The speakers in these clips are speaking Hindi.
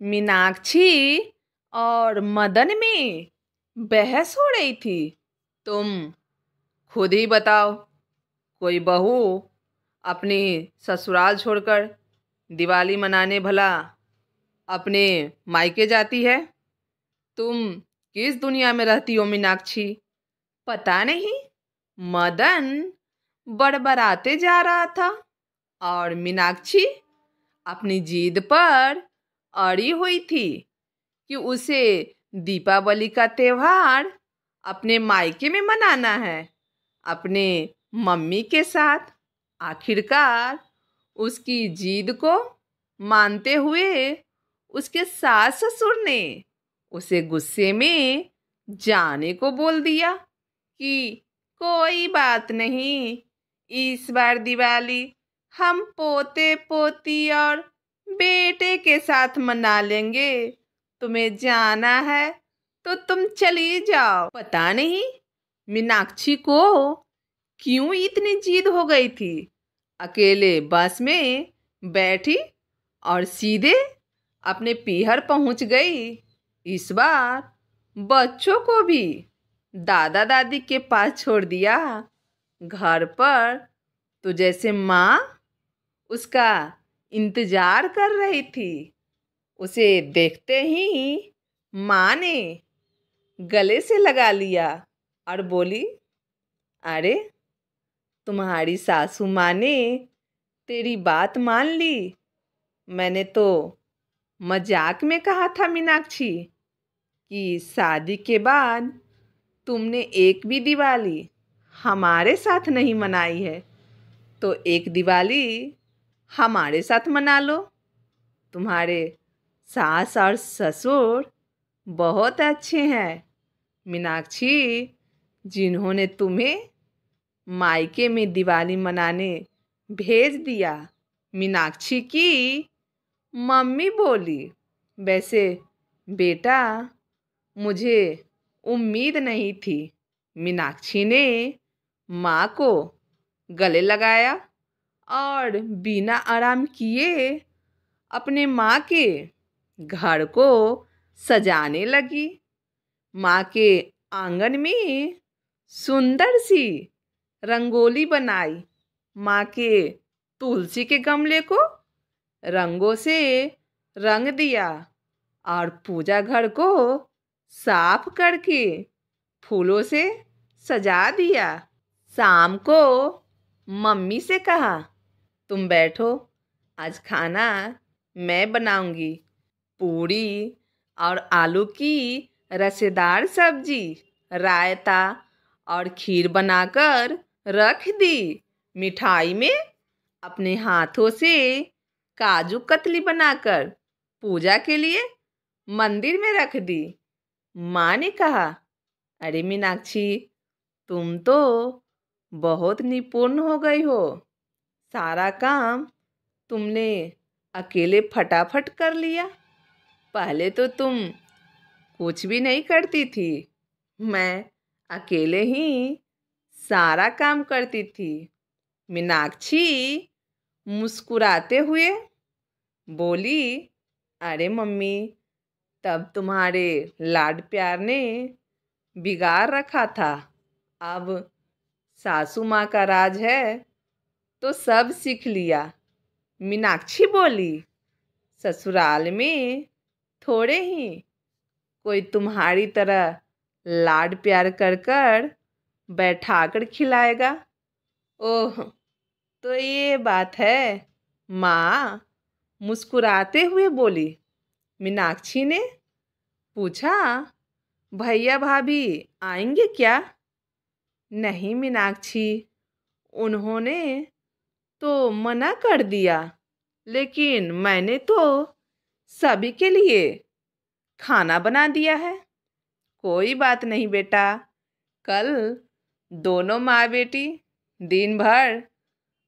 मीनाक्षी और मदन में बहस हो रही थी। तुम खुद ही बताओ, कोई बहू अपनी ससुराल छोड़कर दिवाली मनाने भला अपने मायके जाती है? तुम किस दुनिया में रहती हो मीनाक्षी? पता नहीं, मदन बड़बड़ाते जा रहा था और मीनाक्षी अपनी जिद पर अड़ी हुई थी कि उसे दीपावली का त्योहार अपने मायके में मनाना है, अपने मम्मी के साथ। आखिरकार उसकी जिद को मानते हुए उसके सास ससुर ने उसे गुस्से में जाने को बोल दिया कि कोई बात नहीं, इस बार दिवाली हम पोते पोती और बेटे के साथ मना लेंगे। तुम्हें जाना है तो तुम चली जाओ। पता नहीं मीनाक्षी को क्यों इतनी जिद हो गई थी। अकेले बस में बैठी और सीधे अपने पीहर पहुंच गई। इस बार बच्चों को भी दादा दादी के पास छोड़ दिया। घर पर तो जैसे माँ उसका इंतजार कर रही थी। उसे देखते ही माँ ने गले से लगा लिया और बोली, अरे तुम्हारी सासू माँ ने तेरी बात मान ली। मैंने तो मजाक में कहा था मीनाक्षी कि शादी के बाद तुमने एक भी दिवाली हमारे साथ नहीं मनाई है, तो एक दिवाली हमारे साथ मना लो। तुम्हारे सास और ससुर बहुत अच्छे हैं मीनाक्षी, जिन्होंने तुम्हें मायके में दिवाली मनाने भेज दिया। मीनाक्षी की मम्मी बोली, वैसे बेटा मुझे उम्मीद नहीं थी। मीनाक्षी ने माँ को गले लगाया और बिना आराम किए अपने माँ के घर को सजाने लगी। माँ के आंगन में सुंदर सी रंगोली बनाई। माँ के तुलसी के गमले को रंगों से रंग दिया और पूजा घर को साफ करके फूलों से सजा दिया। शाम को मम्मी से कहा, तुम बैठो, आज खाना मैं बनाऊंगी। पूड़ी और आलू की रसेदार सब्जी, रायता और खीर बनाकर रख दी। मिठाई में अपने हाथों से काजू कतली बनाकर पूजा के लिए मंदिर में रख दी। माँ ने कहा, अरे मीनाक्षी, तुम तो बहुत निपुण हो गई हो। सारा काम तुमने अकेले फटाफट कर लिया। पहले तो तुम कुछ भी नहीं करती थी, मैं अकेले ही सारा काम करती थी। मीनाक्षी मुस्कुराते हुए बोली, अरे मम्मी, तब तुम्हारे लाड प्यार ने बिगाड़ रखा था। अब सासू माँ का राज है तो सब सीख लिया। मीनाक्षी बोली, ससुराल में थोड़े ही कोई तुम्हारी तरह लाड प्यार कर कर बैठाकर खिलाएगा। ओह, तो ये बात है। माँ मुस्कुराते हुए बोली। मीनाक्षी ने पूछा, भैया भाभी आएंगे क्या? नहीं मीनाक्षी, उन्होंने तो मना कर दिया, लेकिन मैंने तो सभी के लिए खाना बना दिया है। कोई बात नहीं बेटा, कल दोनों माँ बेटी दिन भर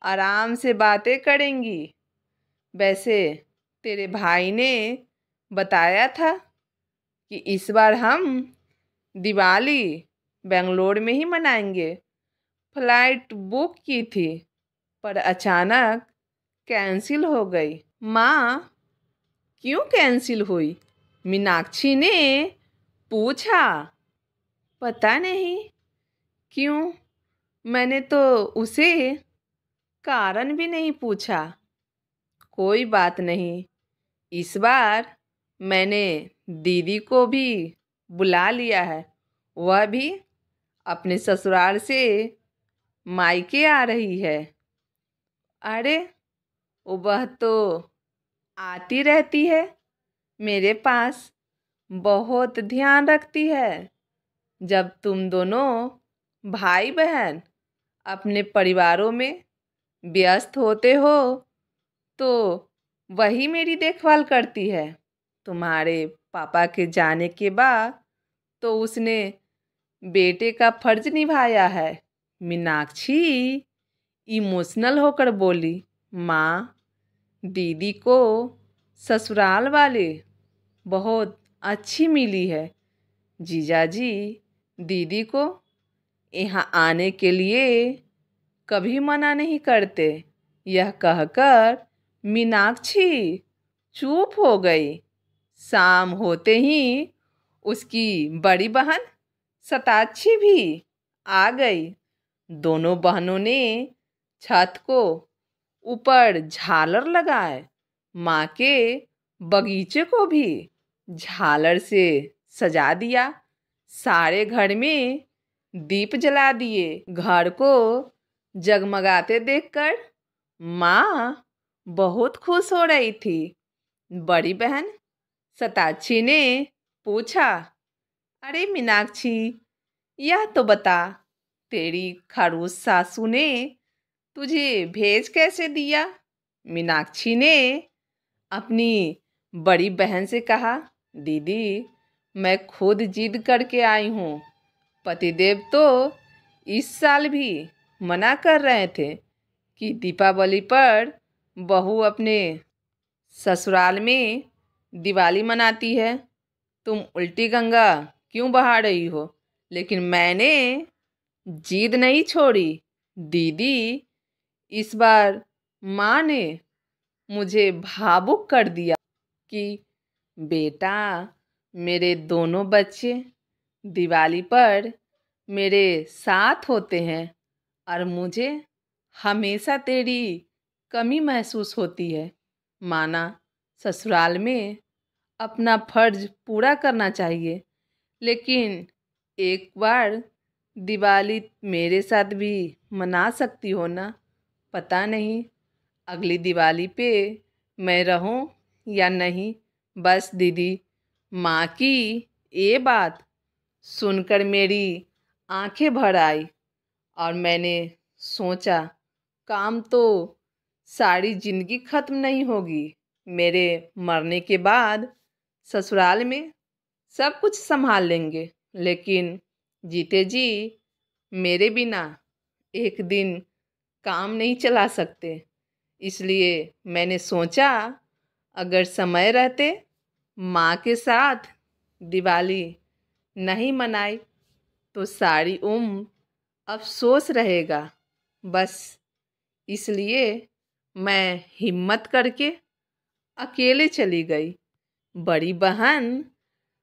आराम से बातें करेंगी। वैसे तेरे भाई ने बताया था कि इस बार हम दिवाली बेंगलोर में ही मनाएंगे। फ्लाइट बुक की थी पर अचानक कैंसिल हो गई। माँ, क्यों कैंसिल हुई? मीनाक्षी ने पूछा। पता नहीं क्यों, मैंने तो उसे कारण भी नहीं पूछा। कोई बात नहीं, इस बार मैंने दीदी को भी बुला लिया है। वह भी अपने ससुराल से मायके आ रही है। अरे, वह तो आती रहती है मेरे पास, बहुत ध्यान रखती है। जब तुम दोनों भाई बहन अपने परिवारों में व्यस्त होते हो तो वही मेरी देखभाल करती है। तुम्हारे पापा के जाने के बाद तो उसने बेटे का फर्ज निभाया है। मीनाक्षी इमोशनल होकर बोली। माँ, दीदी को ससुराल वाले बहुत अच्छी मिली है। जीजाजी दीदी को यहाँ आने के लिए कभी मना नहीं करते। यह कहकर मीनाक्षी चुप हो गई। शाम होते ही उसकी बड़ी बहन सताक्षी भी आ गई। दोनों बहनों ने छत को ऊपर झालर लगाए। माँ के बगीचे को भी झालर से सजा दिया। सारे घर में दीप जला दिए। घर को जगमगाते देखकर माँ बहुत खुश हो रही थी। बड़ी बहन सताक्षी ने पूछा, अरे मीनाक्षी, यह तो बता, तेरी खड़ूस सासू ने तुझे भेज कैसे दिया? मीनाक्षी ने अपनी बड़ी बहन से कहा, दीदी, मैं खुद जिद करके आई हूँ। पतिदेव तो इस साल भी मना कर रहे थे कि दीपावली पर बहू अपने ससुराल में दिवाली मनाती है। तुम उल्टी गंगा क्यों बहा रही हो? लेकिन मैंने जिद नहीं छोड़ी। दीदी, इस बार माँ ने मुझे भावुक कर दिया कि बेटा, मेरे दोनों बच्चे दिवाली पर मेरे साथ होते हैं और मुझे हमेशा तेरी कमी महसूस होती है। माना ससुराल में अपना फर्ज पूरा करना चाहिए, लेकिन एक बार दिवाली मेरे साथ भी मना सकती हो ना? पता नहीं अगली दिवाली पे मैं रहूं या नहीं। बस दीदी, माँ की ये बात सुनकर मेरी आंखें भर आई और मैंने सोचा, काम तो सारी जिंदगी खत्म नहीं होगी। मेरे मरने के बाद ससुराल में सब कुछ संभाल लेंगे, लेकिन जीते जी मेरे बिना एक दिन काम नहीं चला सकते। इसलिए मैंने सोचा, अगर समय रहते माँ के साथ दिवाली नहीं मनाई तो सारी उम्र अफसोस रहेगा। बस इसलिए मैं हिम्मत करके अकेले चली गई। बड़ी बहन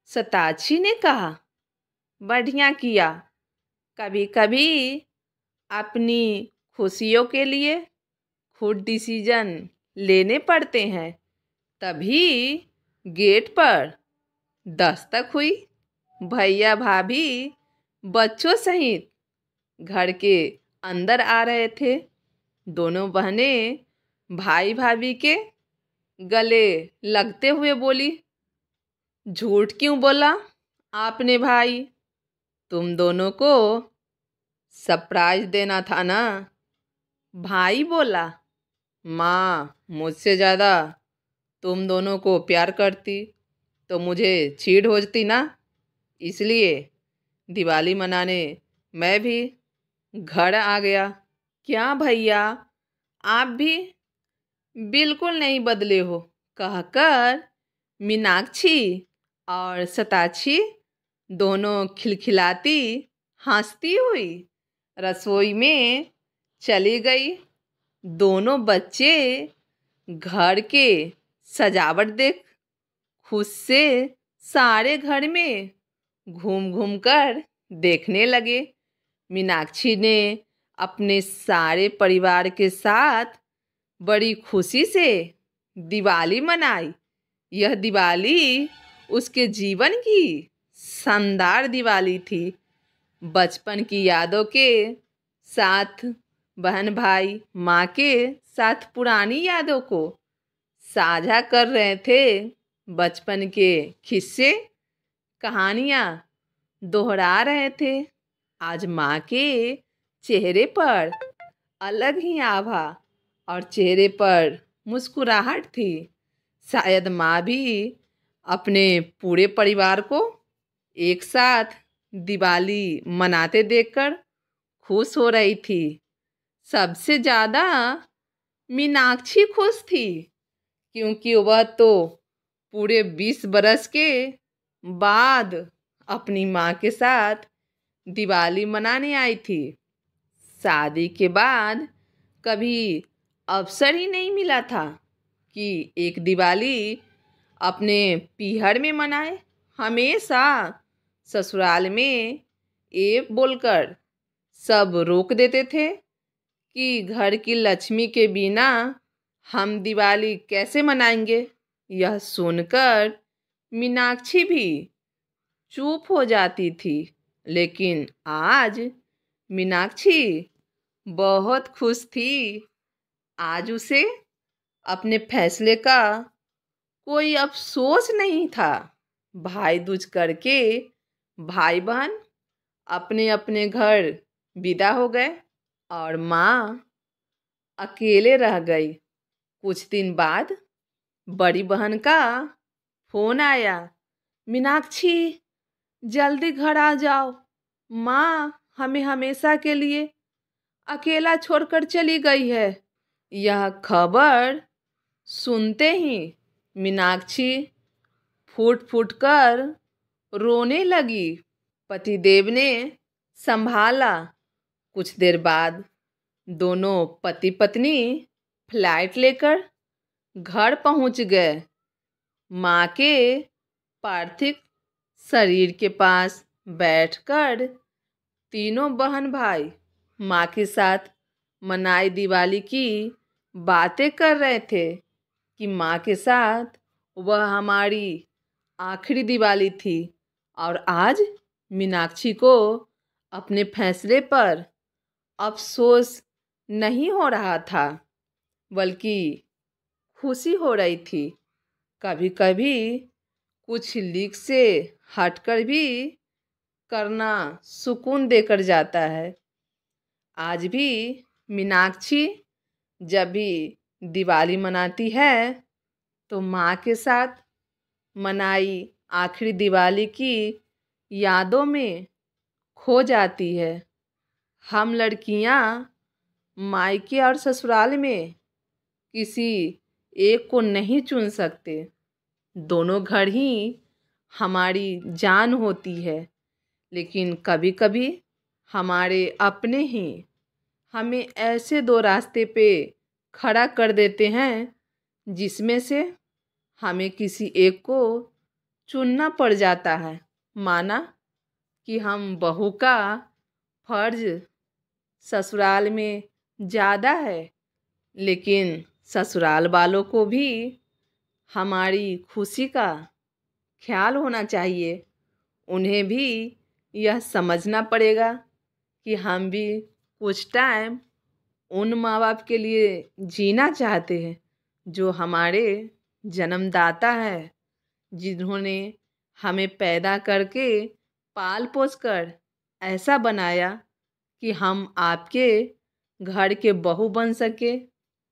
सताक्षी ने कहा, बढ़िया किया। कभी कभी अपनी खुशियों के लिए खुद डिसीजन लेने पड़ते हैं। तभी गेट पर दस्तक हुई। भैया भाभी बच्चों सहित घर के अंदर आ रहे थे। दोनों बहनें भाई भाभी के गले लगते हुए बोली, झूठ क्यों बोला आपने भाई? तुम दोनों को सरप्राइज देना था ना? भाई बोला, माँ मुझसे ज़्यादा तुम दोनों को प्यार करती तो मुझे चीड़ होती ना, इसलिए दिवाली मनाने मैं भी घर आ गया। क्या भैया, आप भी बिल्कुल नहीं बदले हो, कहकर मीनाक्षी और सताक्षी दोनों खिलखिलाती हंसती हुई रसोई में चली गई। दोनों बच्चे घर के सजावट देख खुद से सारे घर में घूम घूम कर देखने लगे। मीनाक्षी ने अपने सारे परिवार के साथ बड़ी खुशी से दिवाली मनाई। यह दिवाली उसके जीवन की शानदार दिवाली थी। बचपन की यादों के साथ बहन भाई माँ के साथ पुरानी यादों को साझा कर रहे थे। बचपन के किस्से कहानियाँ दोहरा रहे थे। आज माँ के चेहरे पर अलग ही आभा और चेहरे पर मुस्कुराहट थी। शायद माँ भी अपने पूरे परिवार को एक साथ दिवाली मनाते देखकर खुश हो रही थी। सबसे ज़्यादा मीनाक्षी खुश थी, क्योंकि वह तो पूरे 20 बरस के बाद अपनी माँ के साथ दिवाली मनाने आई थी। शादी के बाद कभी अवसर ही नहीं मिला था कि एक दिवाली अपने पीहर में मनाए। हमेशा ससुराल में एक बोलकर सब रोक देते थे कि घर की लक्ष्मी के बिना हम दिवाली कैसे मनाएंगे। यह सुनकर मीनाक्षी भी चुप हो जाती थी। लेकिन आज मीनाक्षी बहुत खुश थी। आज उसे अपने फैसले का कोई अफसोस नहीं था। भाई दूज करके भाई बहन अपने अपने घर विदा हो गए और माँ अकेले रह गई। कुछ दिन बाद बड़ी बहन का फोन आया, मीनाक्षी जल्दी घर आ जाओ, माँ हमें हमेशा के लिए अकेला छोड़कर चली गई है। यह खबर सुनते ही मीनाक्षी फूट फूट कर रोने लगी। पतिदेव ने संभाला। कुछ देर बाद दोनों पति पत्नी फ्लाइट लेकर घर पहुंच गए। माँ के पार्थिव शरीर के पास बैठकर तीनों बहन भाई माँ के साथ मनाई दिवाली की बातें कर रहे थे कि माँ के साथ वह हमारी आखिरी दिवाली थी। और आज मीनाक्षी को अपने फैसले पर अफसोस नहीं हो रहा था, बल्कि खुशी हो रही थी। कभी कभी कुछ लीक से हटकर भी करना सुकून देकर जाता है। आज भी मीनाक्षी जब भी दिवाली मनाती है तो माँ के साथ मनाई आखिरी दिवाली की यादों में खो जाती है। हम लड़कियाँ मायके और ससुराल में किसी एक को नहीं चुन सकते। दोनों घर ही हमारी जान होती है। लेकिन कभी कभी हमारे अपने ही हमें ऐसे दो रास्ते पे खड़ा कर देते हैं जिसमें से हमें किसी एक को चुनना पड़ जाता है। माना कि हम बहू का फर्ज ससुराल में ज़्यादा है, लेकिन ससुराल वालों को भी हमारी खुशी का ख्याल होना चाहिए। उन्हें भी यह समझना पड़ेगा कि हम भी कुछ टाइम उन माँ बाप के लिए जीना चाहते हैं जो हमारे जन्मदाता है, जिन्होंने हमें पैदा करके पाल पोस कर ऐसा बनाया कि हम आपके घर के बहू बन सके।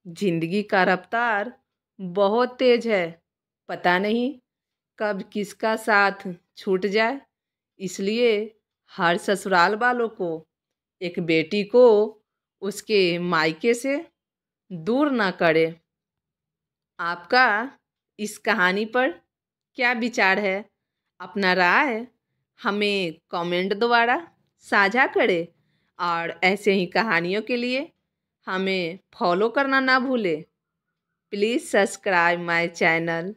जिंदगी का रफ्तार बहुत तेज है, पता नहीं कब किसका साथ छूट जाए। इसलिए हर ससुराल वालों को एक बेटी को उसके मायके से दूर ना करे। आपका इस कहानी पर क्या विचार है? अपना राय हमें कमेंट द्वारा साझा करें और ऐसे ही कहानियों के लिए हमें फॉलो करना ना भूलें। Please subscribe my channel.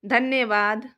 धन्यवाद।